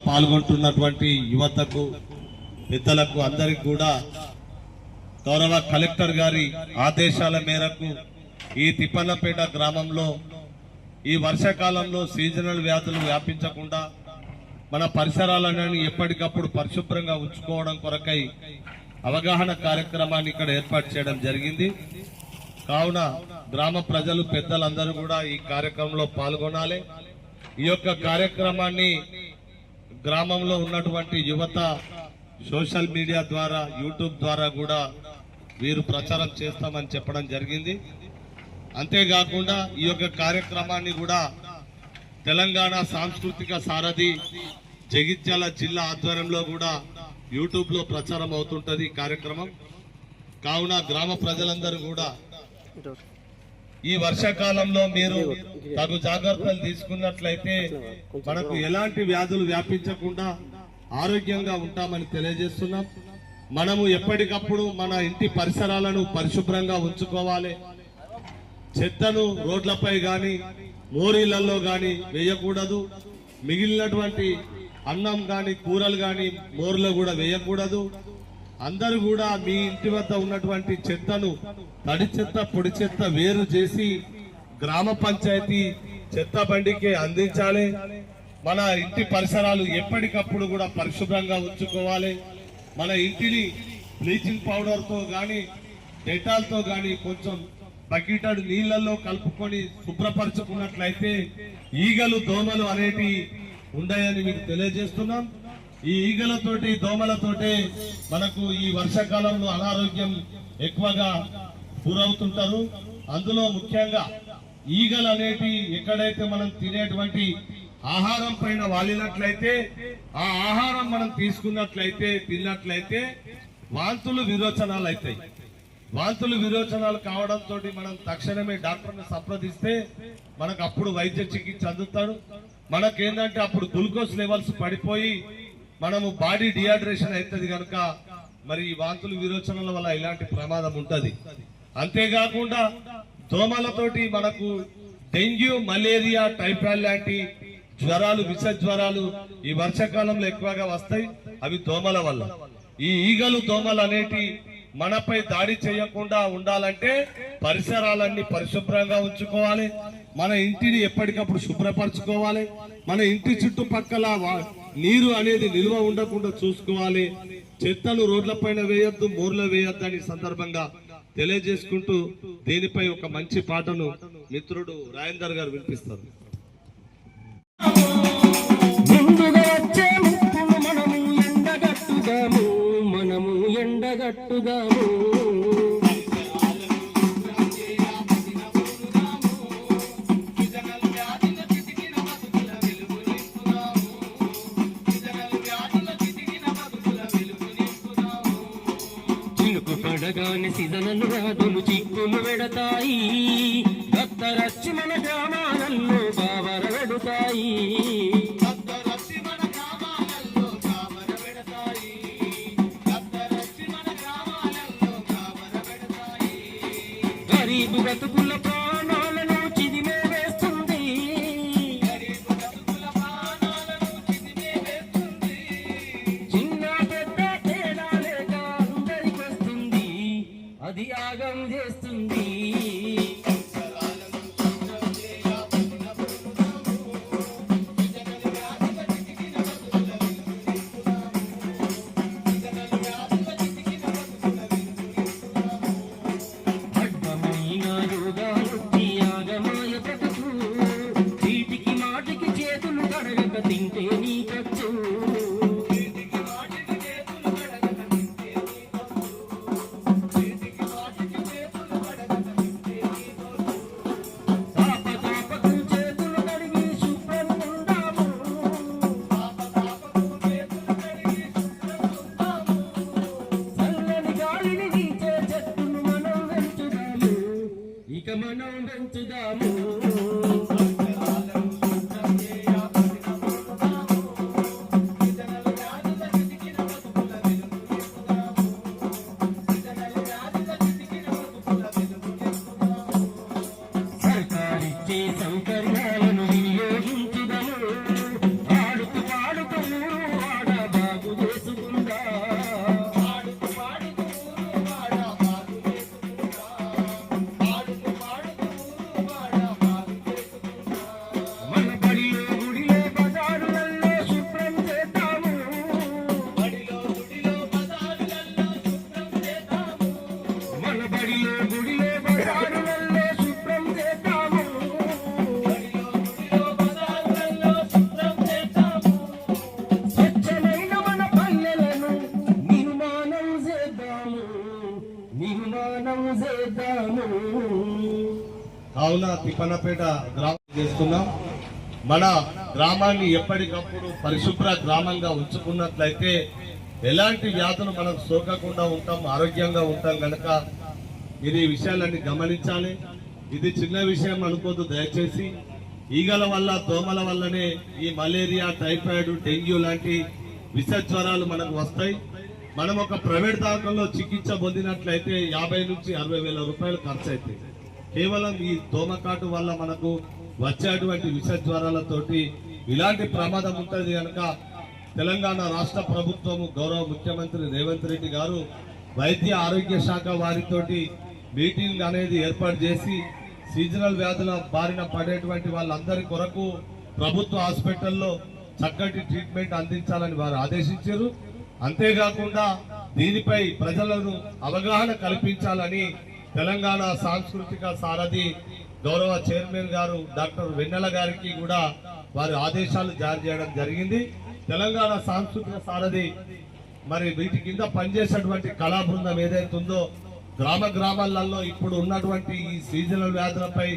పాల్గొంటున్నటువంటి యువతకు పెద్దలకు అందరికి కూడా గౌరవ కలెక్టర్ గారి ఆదేశాల మేరకు ఈ తిప్పన్నపేట గ్రామంలో ఈ వర్షాకాలంలో సీజనల్ వ్యాధులు వ్యాపించకుండా మన పరిసరాలను ఎప్పటికప్పుడు పరిశుభ్రంగా ఉంచుకోవడం కొరకై అవగాహన కార్యక్రమాన్ని ఇక్కడ ఏర్పాటు చేయడం జరిగింది. కావున గ్రామ ప్రజలు పెద్దలందరూ కూడా ఈ కార్యక్రమంలో పాల్గొనాలి. ఈ యొక్క కార్యక్రమాన్ని గ్రామంలో ఉన్నటువంటి యువత సోషల్ మీడియా ద్వారా యూట్యూబ్ ద్వారా కూడా వీరు ప్రచారం చేస్తామని చెప్పడం జరిగింది. అంతేకాకుండా ఈ యొక్క కార్యక్రమాన్ని కూడా తెలంగాణ సాంస్కృతిక సారథి జగిత్యాల జిల్లా ఆధ్వర్యంలో కూడా యూట్యూబ్ లో ప్రచారం అవుతుంటది ఈ కార్యక్రమం. కావున గ్రామ ప్రజలందరూ కూడా ఈ వర్షాకాలంలో మీరు తగు జాగ్రత్తలు తీసుకున్నట్లయితే మనకు ఎలాంటి వ్యాధులు వ్యాపించకుండా ఆరోగ్యంగా ఉంటామని తెలియజేస్తున్నాం. మనము ఎప్పటికప్పుడు మన ఇంటి పరిసరాలను పరిశుభ్రంగా ఉంచుకోవాలి. చెత్తను రోడ్లపై గాని మోరీలలో గాని వేయకూడదు. మిగిలినటువంటి అన్నం గాని కూరలు గాని మోర్లో కూడా వేయకూడదు. అందరూ కూడా మీ ఇంటి వద్ద ఉన్నటువంటి చెత్తను తడి చెత్త పొడి చెత్త వేరు చేసి గ్రామ పంచాయతీ చెత్త బండికి అందించాలి. మన ఇంటి పరిసరాలు ఎప్పటికప్పుడు కూడా పరిశుభ్రంగా ఉంచుకోవాలి. మన ఇంటిని బ్లీచింగ్ పౌడర్ తో గాని డెటాల్ తో గాని కొంచెం బకెటెడ్ నీళ్లలో కలుపుకొని శుభ్రపరచుకున్నట్లయితే ఈగలు దోమలు అనేటి ఉండయని మీకు తెలియజేస్తున్నాం. ఈ ఈగలతోటి దోమలతోటే మనకు ఈ వర్షాకాలంలో అనారోగ్యం ఎక్కువగా గురవుతుంటారు. అందులో ముఖ్యంగా ఈగలు అనేటి ఎక్కడైతే మనం తినేటువంటి ఆహారం పైన వాలినట్లయితే ఆ ఆహారం మనం తీసుకున్నట్లయితే తిన్నట్లయితే వాంతులు విరోచనాలు అవుతాయి. వాంతులు విరోచనాలు కావడంతో మనం తక్షణమే డాక్టర్ని సంప్రదిస్తే మనకు అప్పుడు వైద్య చికిత్స అందుతాడు. మనకేంటంటే అప్పుడు గ్లూకోజ్ లెవెల్స్ పడిపోయి మనము బాడీ డిహైడ్రేషన్ అవుతుంది కనుక మరి వాంతులు విరోచనల వల్ల ఇలాంటి ప్రమాదం ఉంటది. అంతేకాకుండా దోమలతోటి మనకు డెంగ్యూ మలేరియా టైఫాయిడ్ లాంటి జ్వరాలు విష జ్వరాలు ఈ వర్షాకాలంలో ఎక్కువగా వస్తాయి. అవి దోమల వల్ల. ఈ ఈగలు దోమలు అనేటి మనపై దాడి చేయకుండా ఉండాలంటే పరిసరాలన్నీ పరిశుభ్రంగా ఉంచుకోవాలి. మన ఇంటిని ఎప్పటికప్పుడు శుభ్రపరచుకోవాలి. మన ఇంటి చుట్టుపక్కల నీరు అనేది నిల్వ ఉండకుండా చూసుకోవాలి. చెత్తను రోడ్లపైన వేయొద్దు, మోర్లో వేయొద్దు అని సందర్భంగా తెలియజేసుకుంటూ దీనిపై ఒక మంచి పాటను మిత్రుడు రాజేందర్ గారు వినిపిస్తారు. మనము ఎండగట్టుదాము చినుకు పడగానే సిదనలు రాదులు చిక్కులు వెడతాయి. దత్తరచ్చి మన గ్రామాలలో బావర వెడుతాయి. గరీబు బతుకుల ప్రాణాలను చిదిమే వేస్తుంది. చిన్న పెద్ద తేడా లేక అందరికి వస్తుంది. అది యాగం చేస్తుంది. తింటే నీ ఖర్చు తాపకు చేతులు కడిగి శుభ్రం ఉందాము. చల్లని గాలిని వీచే చెట్టును మనం పెంచుదాము. ఇక మనం పెంచుదాము. కావున తిప్పన్నపేట గ్రామం చేస్తున్నాం. మన గ్రామాన్ని ఎప్పటికప్పుడు పరిశుభ్ర గ్రామంగా ఉంచుకున్నట్లయితే ఎలాంటి వ్యాధులు మనకు సోకకుండా ఉంటాం, ఆరోగ్యంగా ఉంటాం. కనుక మీరు ఈ విషయాలన్నీ గమనించాలి. ఇది చిన్న విషయం అనుకోదు దయచేసి. ఈగల వల్ల, దోమల వల్లనే ఈ మలేరియా, టైఫాయిడ్, డెంగ్యూ లాంటి విష జ్వరాలు మనకు వస్తాయి. మనం ఒక ప్రైవేట్ దాఖల్లో చికిత్స పొందినట్లయితే 50 నుంచి 60 వేల రూపాయలు ఖర్చు అవుతాయి. కేవలం ఈ దోమకాటు వల్ల మనకు వచ్చేటువంటి విష జ్వరాలతోటి ఇలాంటి ప్రమాదం ఉంటుంది. కనుక తెలంగాణ రాష్ట్ర ప్రభుత్వము, గౌరవ ముఖ్యమంత్రి రేవంత్ రెడ్డి గారు వైద్య ఆరోగ్య శాఖ వారితోటి మీటింగ్ అనేది ఏర్పాటు చేసి సీజనల్ వ్యాధుల బారిన పడేటువంటి వాళ్ళందరి కొరకు ప్రభుత్వ హాస్పిటల్లో చక్కటి ట్రీట్మెంట్ అందించాలని వారు ఆదేశించారు. అంతేకాకుండా దీనిపై ప్రజలను అవగాహన కల్పించాలని తెలంగాణ సాంస్కృతిక సారథి గౌరవ చైర్మన్ గారు డాక్టర్ వెన్నెల గారికి కూడా వారి ఆదేశాలు జారీ చేయడం జరిగింది. తెలంగాణ సాంస్కృతిక సారథి మరి వీటి కింద పనిచేసేటువంటి కళా బృందం ఏదైతుందో గ్రామ గ్రామాలలో ఇప్పుడు ఉన్నటువంటి ఈ సీజనల్ వ్యాధులపై,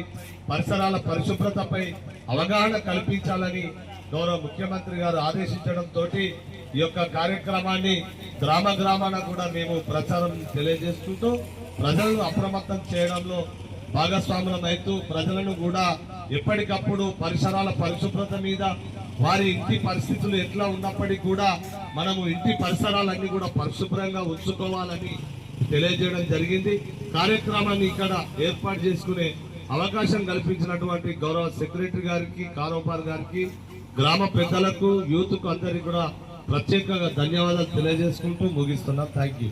పరిసరాల పరిశుభ్రతపై అవగాహన కల్పించాలని గౌరవ ముఖ్యమంత్రి గారు ఆదేశించడంతో ఈ యొక్క కార్యక్రమాన్ని గ్రామ గ్రామాన కూడా మేము ప్రచారం తెలియజేసుకుంటూ ప్రజలను అప్రమత్తం చేయడంలో భాగస్వాములం అవుతూ ప్రజలను కూడా ఎప్పటికప్పుడు పరిసరాల పరిశుభ్రత మీద, వారి ఇంటి పరిస్థితులు ఎట్లా ఉన్నప్పటికీ కూడా మనము ఇంటి పరిసరాలన్నీ కూడా పరిశుభ్రంగా ఉంచుకోవాలని తెలియజేయడం జరిగింది. కార్యక్రమాన్ని ఇక్కడ ఏర్పాటు చేసుకునే అవకాశం కల్పించినటువంటి గౌరవ సెక్రటరీ గారికి, కారోబార్ గారికి, గ్రామ పెద్దలకు, యూత్ కు అందరికీ కూడా ప్రత్యేకంగా ధన్యవాదాలు తెలియజేసుకుంటూ ముగిస్తున్నా. Thank you.